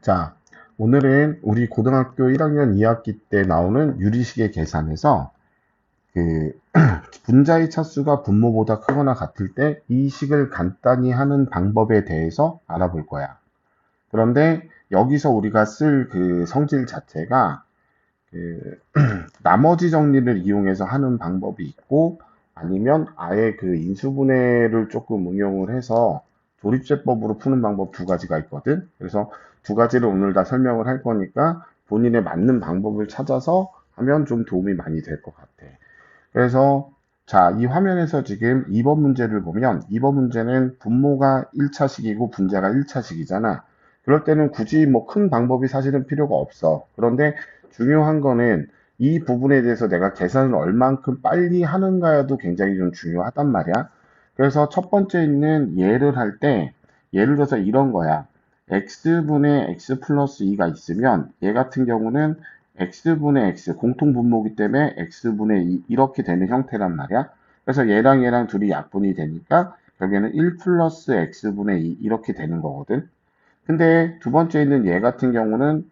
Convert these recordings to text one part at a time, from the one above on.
자, 오늘은 우리 고등학교 1학년 2학기 때 나오는 유리식의 계산에서 그 분자의 차수가 분모보다 크거나 같을 때 이 식을 간단히 하는 방법에 대해서 알아볼 거야. 그런데 여기서 우리가 쓸 그 성질 자체가 그 나머지 정리를 이용해서 하는 방법이 있고 아니면 아예 그 인수분해를 조금 응용을 해서 조립제법으로 푸는 방법 두 가지가 있거든. 그래서 두 가지를 오늘 다 설명을 할 거니까 본인에 맞는 방법을 찾아서 하면 좀 도움이 많이 될 것 같아. 그래서 자, 이 화면에서 지금 2번 문제를 보면 2번 문제는 분모가 1차식이고 분자가 1차식이잖아. 그럴 때는 굳이 뭐 큰 방법이 사실은 필요가 없어. 그런데 중요한 거는 이 부분에 대해서 내가 계산을 얼만큼 빨리 하는가도 굉장히 좀 중요하단 말이야. 그래서 첫 번째 있는 예를 할 때 예를 들어서 이런 거야. x분의 x 플러스 2가 있으면 얘 같은 경우는 x분의 x 공통 분모기 때문에 x분의 2 이렇게 되는 형태란 말이야. 그래서 얘랑 얘랑 둘이 약분이 되니까 결국에는 1 플러스 x분의 2 이렇게 되는 거거든. 근데 두 번째 있는 얘 같은 경우는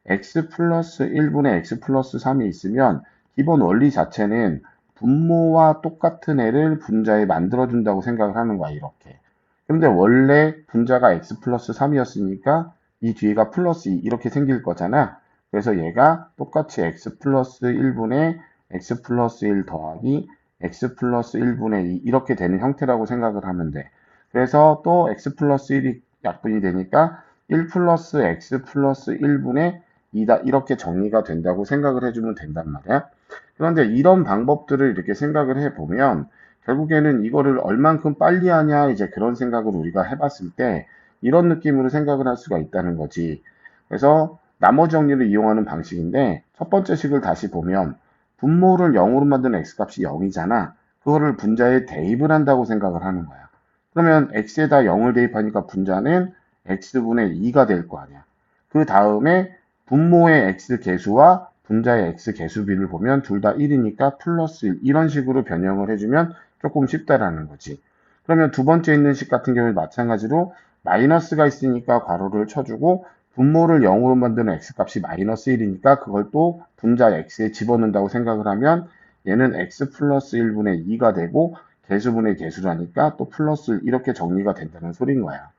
x 플러스 1분의 x 플러스 3이 있으면 기본 원리 자체는 분모와 똑같은 애를 분자에 만들어준다고 생각을 하는 거야, 이렇게. 근데 원래 분자가 x 플러스 3이었으니까 이 뒤에가 플러스 2 이렇게 생길 거잖아. 그래서 얘가 똑같이 x 플러스 1분의 x 플러스 1 더하기 x 플러스 1분의 2 이렇게 되는 형태라고 생각을 하면 돼. 그래서 또 x 플러스 1이 약분이 되니까 1 플러스 x 플러스 1분의 2다 이렇게 정리가 된다고 생각을 해주면 된단 말이야. 그런데 이런 방법들을 이렇게 생각을 해보면 결국에는 이거를 얼만큼 빨리 하냐 이제 그런 생각을 우리가 해봤을 때 이런 느낌으로 생각을 할 수가 있다는 거지. 그래서 나머지 정리를 이용하는 방식인데 첫 번째 식을 다시 보면 분모를 0으로 만드는 x값이 0이잖아. 그거를 분자에 대입을 한다고 생각을 하는 거야. 그러면 x에다 0을 대입하니까 분자는 x분의 2가 될 거 아니야. 그 다음에 분모의 x 개수와 분자의 x 개수비를 보면 둘 다 1이니까 플러스 1 이런 식으로 변형을 해주면 조금 쉽다라는 거지. 그러면 두 번째 있는 식 같은 경우에 마찬가지로 마이너스가 있으니까 괄호를 쳐주고 분모를 0으로 만드는 x값이 마이너스 1이니까 그걸 또 분자 x에 집어넣는다고 생각을 하면 얘는 x 플러스 1분의 2가 되고 개수분의 개수라니까 또 플러스 1 이렇게 정리가 된다는 소린 거야.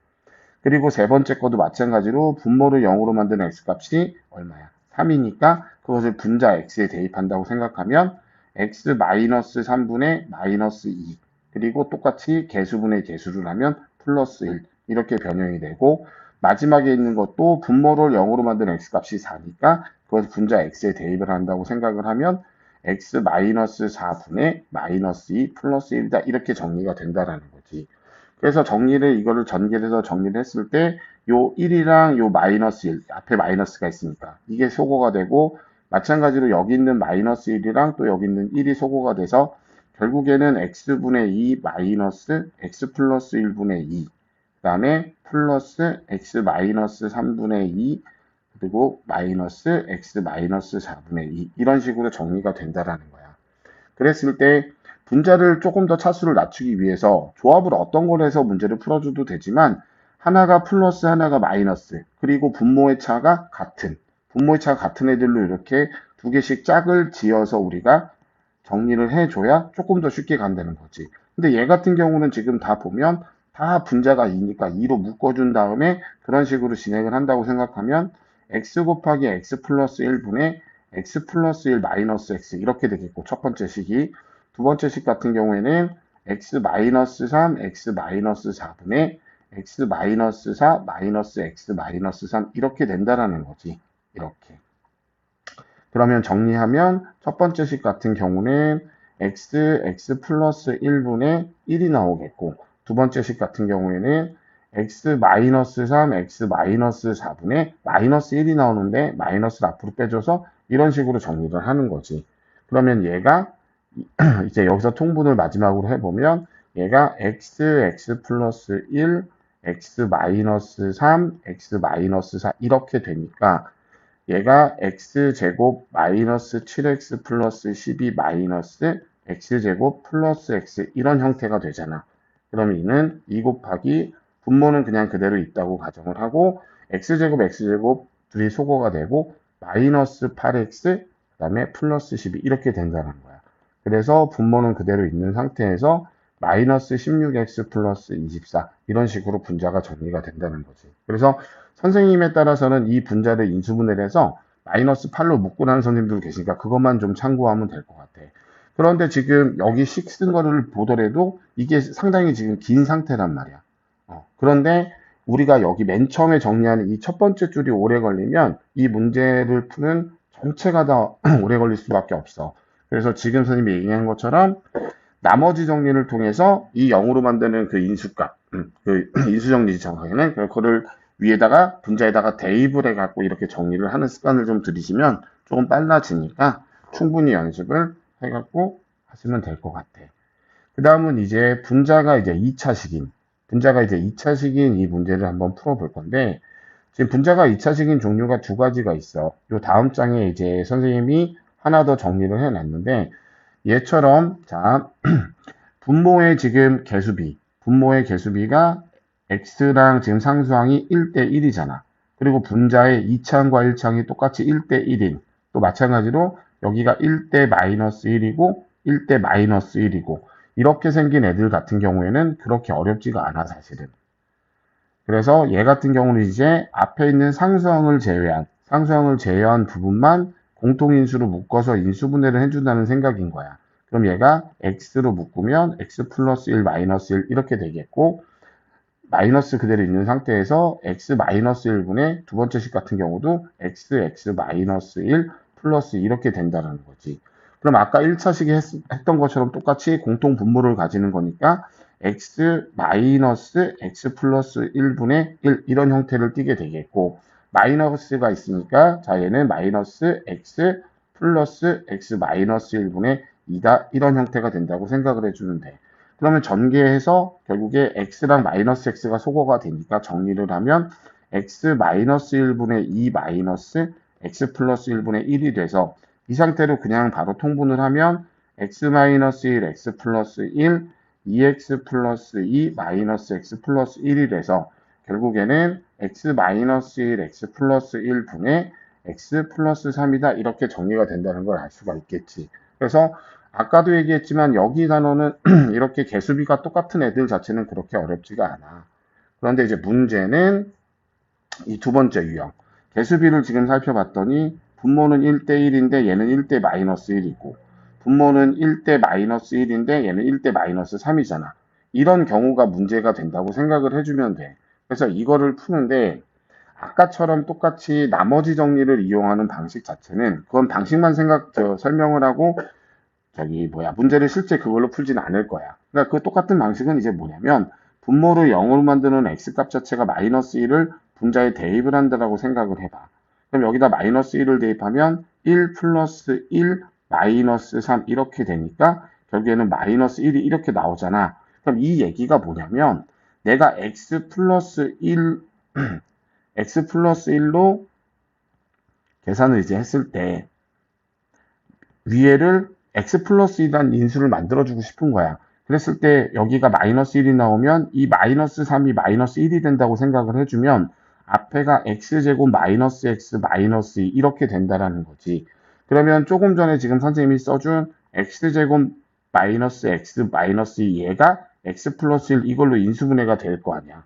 그리고 세 번째 것도 마찬가지로 분모를 0으로 만드는 x값이 얼마야? 3이니까 그것을 분자 x에 대입한다고 생각하면 x 마이너스 3분의 마이너스 2 그리고 똑같이 개수분의 개수를 하면 플러스 1 이렇게 변형이 되고 마지막에 있는 것도 분모를 0으로 만드는 x값이 4니까 그것을 분자 x에 대입을 한다고 생각을 하면 x 마이너스 4분의 마이너스 2 플러스 1이다 이렇게 정리가 된다라는 거지. 그래서 정리를 이거를 전개해서 정리를 했을 때 요 1이랑 요 마이너스 1 앞에 마이너스가 있으니까 이게 소거가 되고 마찬가지로 여기 있는 마이너스 1이랑 또 여기 있는 1이 소거가 돼서 결국에는 x분의 2 마이너스 x 플러스 1분의 2 그다음에 플러스 x 마이너스 3분의 2 그리고 마이너스 x 마이너스 4분의 2 이런 식으로 정리가 된다라는 거야. 그랬을 때 분자를 조금 더 차수를 낮추기 위해서 조합을 어떤 걸 해서 문제를 풀어줘도 되지만 하나가 플러스 하나가 마이너스 그리고 분모의 차가 같은 애들로 이렇게 두 개씩 짝을 지어서 우리가 정리를 해줘야 조금 더 쉽게 간다는 거지. 근데 얘 같은 경우는 지금 다 보면 다 분자가 2니까 2로 묶어준 다음에 그런 식으로 진행을 한다고 생각하면 x 곱하기 x 플러스 1분의 x 플러스 1 마이너스 x 이렇게 되겠고 첫 번째 식이 두 번째 식 같은 경우에는 x 마이너스 3 x 마이너스 4분의 x 마이너스 4 마이너스 x 마이너스 3 이렇게 된다라는 거지. 이렇게. 그러면 정리하면 첫 번째 식 같은 경우는 x 플러스 1분의 1이 나오겠고 두 번째 식 같은 경우에는 x 마이너스 3, x 마이너스 4분의 마이너스 1이 나오는데 마이너스를 앞으로 빼줘서 이런 식으로 정리를 하는 거지. 그러면 얘가 이제 여기서 통분을 마지막으로 해보면 얘가 x 플러스 1, x 마이너스 3, x 마이너스 4 이렇게 되니까 얘가 x제곱 마이너스 7x 플러스 12 마이너스 x제곱 플러스 x 이런 형태가 되잖아. 그럼 이는 2 곱하기 분모는 그냥 그대로 있다고 가정을 하고 x제곱 x제곱 둘이 소거가 되고 마이너스 8x 그 다음에 플러스 12 이렇게 된다는 거야. 그래서 분모는 그대로 있는 상태에서 마이너스 16x 플러스 24 이런 식으로 분자가 정리가 된다는 거지. 그래서 선생님에 따라서는 이 분자를 인수분해를 해서 마이너스 8로 묶고 나는 선생님들 계시니까 그것만 좀 참고하면 될 것 같아. 그런데 지금 여기 식 쓴 거를 보더라도 이게 상당히 지금 긴 상태란 말이야. 그런데 우리가 여기 맨 처음에 정리하는 이 첫 번째 줄이 오래 걸리면 이 문제를 푸는 전체가 다 오래 걸릴 수밖에 없어. 그래서 지금 선생님이 얘기한 것처럼 나머지 정리를 통해서 이 0으로 만드는 그 인수값, 그 인수정리 정확하게는 그거를 위에다가 분자에다가 대입을 해갖고 이렇게 정리를 하는 습관을 좀 들이시면 조금 빨라지니까 충분히 연습을 해갖고 하시면 될 것 같아. 그 다음은 이제 분자가 이제 2차식인 이 문제를 한번 풀어볼 건데, 지금 분자가 2차식인 종류가 두 가지가 있어. 요 다음 장에 이제 선생님이 하나 더 정리를 해놨는데, 얘처럼, 자, 분모의 지금 분모의 개수비가 x랑 지금 상수항이 1대 1이잖아. 그리고 분자의 2차항과 1차항이 똑같이 1대 1인, 또 마찬가지로 여기가 1대 마이너스 1이고, 1대 마이너스 1이고, 이렇게 생긴 애들 같은 경우에는 그렇게 어렵지가 않아, 사실은. 그래서 얘 같은 경우는 이제 앞에 있는 상수항을 제외한 부분만 공통인수로 묶어서 인수분해를 해준다는 생각인 거야. 그럼 얘가 x로 묶으면 x 플러스 1 마이너스 1 이렇게 되겠고, 마이너스 그대로 있는 상태에서 x 마이너스 1분의 두 번째 식 같은 경우도 x 마이너스 1 플러스 이렇게 된다는 거지. 그럼 아까 1차식에 했던 것처럼 똑같이 공통 분모를 가지는 거니까 x 마이너스 x 플러스 1분의 1 이런 형태를 띠게 되겠고, 마이너스가 있으니까 자 얘는 마이너스 x 플러스 x 마이너스 1분의 2다 이런 형태가 된다고 생각을 해주면 돼. 그러면 전개해서 결국에 x랑 마이너스 x가 소거가 되니까 정리를 하면 x 마이너스 1분의 2 마이너스 x 플러스 1분의 1이 돼서 이 상태로 그냥 바로 통분을 하면 x 마이너스 1 x 플러스 1 2x 플러스 2 마이너스 x 플러스 1이 돼서 결국에는 x 마이너스 1 x 플러스 1분의 x 플러스 3이다 이렇게 정리가 된다는 걸 알 수가 있겠지. 그래서 아까도 얘기했지만 여기 단어는 이렇게 개수비가 똑같은 애들 자체는 그렇게 어렵지가 않아. 그런데 이제 문제는 이 두 번째 유형. 개수비를 지금 살펴봤더니 분모는 1대 1인데 얘는 1대 마이너스 1이고, 분모는 1대 마이너스 1인데 얘는 1대 마이너스 3이잖아. 이런 경우가 문제가 된다고 생각을 해주면 돼. 그래서 이거를 푸는데 아까처럼 똑같이 나머지 정리를 이용하는 방식 자체는 그건 방식만 설명을 하고 문제를 실제 그걸로 풀지는 않을 거야. 그러니까 그 똑같은 방식은 이제 뭐냐면 분모를 0으로 만드는 x값 자체가 마이너스 1을 분자에 대입을 한다라고 생각을 해봐. 그럼 여기다 마이너스 1을 대입하면 1 플러스 1 마이너스 3 이렇게 되니까 결국에는 마이너스 1이 이렇게 나오잖아. 그럼 이 얘기가 뭐냐면 내가 x 플러스 1로 계산을 이제 했을 때 위에를 x 플러스 1이라는 인수를 만들어주고 싶은 거야. 그랬을 때 여기가 마이너스 1이 나오면 이 마이너스 3이 마이너스 1이 된다고 생각을 해주면 앞에가 x제곱 마이너스 x 마이너스 2 이렇게 된다라는 거지. 그러면 조금 전에 지금 선생님이 써준 x제곱 마이너스 x 마이너스 2 얘가 x 플러스 1 이걸로 인수분해가 될 거 아니야.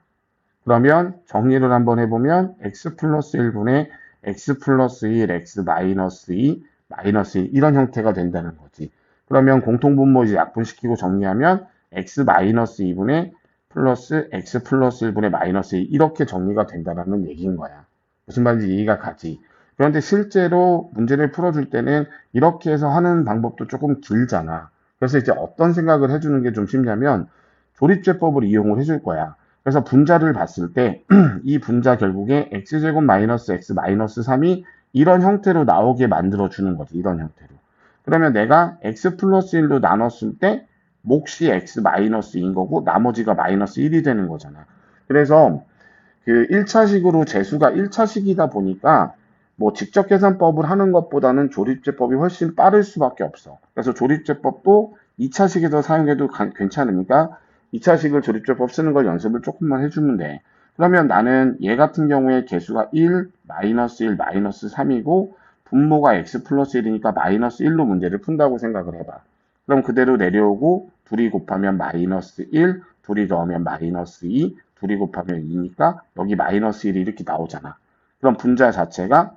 그러면 정리를 한번 해보면 x 플러스 1분의 x 플러스 1 x 마이너스 2 마이너스 1 이런 형태가 된다는 거지. 그러면 공통분모 이제 약분시키고 정리하면 x 마이너스 2분의 플러스 x 플러스 1분의 마이너스 2 이렇게 정리가 된다는 얘기인 거야. 무슨 말인지 이해가 가지. 그런데 실제로 문제를 풀어줄 때는 이렇게 해서 하는 방법도 조금 길잖아. 그래서 이제 어떤 생각을 해주는 게 좀 쉽냐면 조립제법을 이용을 해줄 거야. 그래서 분자를 봤을 때 이 분자 결국에 x제곱 마이너스 x 마이너스 3이 이런 형태로 나오게 만들어주는 거지. 이런 형태로. 그러면 내가 x 플러스 1로 나눴을 때 몫이 x 마이너스 2인 거고 나머지가 마이너스 1이 되는 거잖아. 그래서 그 1차식으로 재수가 1차식이다 보니까 뭐 직접 계산법을 하는 것보다는 조립제법이 훨씬 빠를 수밖에 없어. 그래서 조립제법도 2차식에서 사용해도 괜찮으니까 2차식을 조립제법 쓰는 걸 연습을 조금만 해주면 돼. 그러면 나는 얘 같은 경우에 개수가 1, 마이너스 1, 마이너스 3이고 분모가 x 플러스 1이니까 마이너스 1로 문제를 푼다고 생각을 해봐. 그럼 그대로 내려오고 둘이 곱하면 마이너스 1, 둘이 더하면 마이너스 2, 둘이 곱하면 2니까 여기 마이너스 1이 이렇게 나오잖아. 그럼 분자 자체가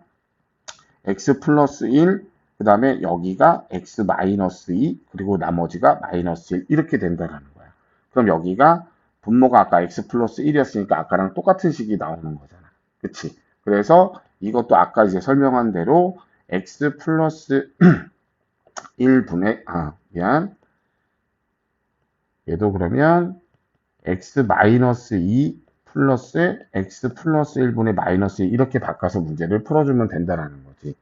x 플러스 1, 그 다음에 여기가 x 마이너스 2, 그리고 나머지가 마이너스 1 이렇게 된다는 거야. 그럼 여기가 분모가 아까 x 플러스 1이었으니까 아까랑 똑같은 식이 나오는 거잖아. 그치? 그래서 이것도 아까 이제 설명한 대로 x 플러스 1분의, 얘도 그러면 x 마이너스 2 플러스 x 플러스 1분의 마이너스 2 이렇게 바꿔서 문제를 풀어주면 된다는 거지.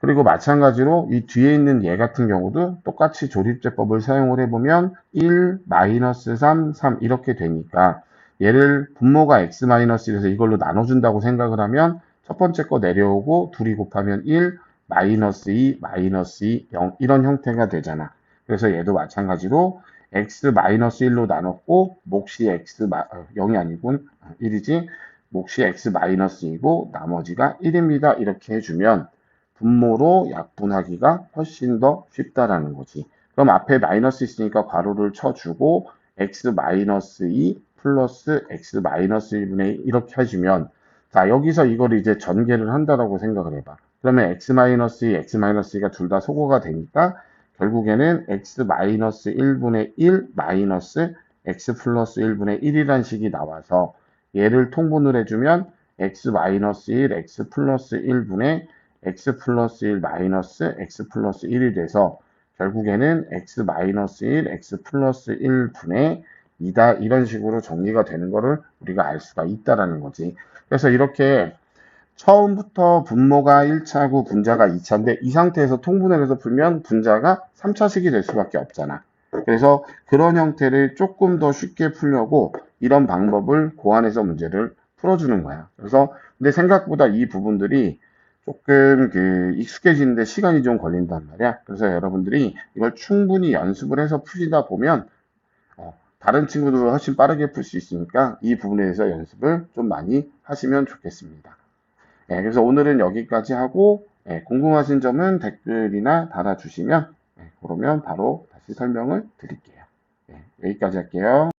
그리고 마찬가지로 이 뒤에 있는 얘 같은 경우도 똑같이 조립제법을 사용을 해보면 1, 마이너스 3, 3 이렇게 되니까 얘를 분모가 x-1에서 이걸로 나눠준다고 생각을 하면 첫 번째 거 내려오고 둘이 곱하면 1, 마이너스 2, 마이너스 2, 0 이런 형태가 되잖아. 그래서 얘도 마찬가지로 x-1로 나눴고 몫이 0이 아니군 1이지 몫이 x-2이고 나머지가 1입니다. 이렇게 해주면 분모로 약분하기가 훨씬 더 쉽다라는 거지. 그럼 앞에 마이너스 있으니까 괄호를 쳐주고 x-2 플러스 x-1분의 1 이렇게 해주면 자 여기서 이걸 이제 전개를 한다라고 생각을 해봐. 그러면 x-2, x-2가 둘 다 소거가 되니까 결국에는 x-1분의 1 마이너스 x 플러스 1분의 1이란 식이 나와서 얘를 통분을 해주면 x-1, x 플러스 1분의 x 플러스 1 마이너스 x 플러스 1이 돼서 결국에는 x 마이너스 1, x 플러스 1분의 2다 이런 식으로 정리가 되는 거를 우리가 알 수가 있다라는 거지. 그래서 이렇게 처음부터 분모가 1차고 분자가 2차인데 이 상태에서 통분을 해서 풀면 분자가 3차식이 될 수밖에 없잖아. 그래서 그런 형태를 조금 더 쉽게 풀려고 이런 방법을 고안해서 문제를 풀어주는 거야. 그래서 근데 생각보다 이 부분들이 조금 익숙해지는데 시간이 좀 걸린단 말이야. 그래서 여러분들이 이걸 충분히 연습을 해서 푸시다 보면 다른 친구들보다 훨씬 빠르게 풀 수 있으니까 이 부분에 대해서 연습을 좀 많이 하시면 좋겠습니다. 그래서 오늘은 여기까지 하고 궁금하신 점은 댓글이나 달아주시면 그러면 바로 다시 설명을 드릴게요. 여기까지 할게요.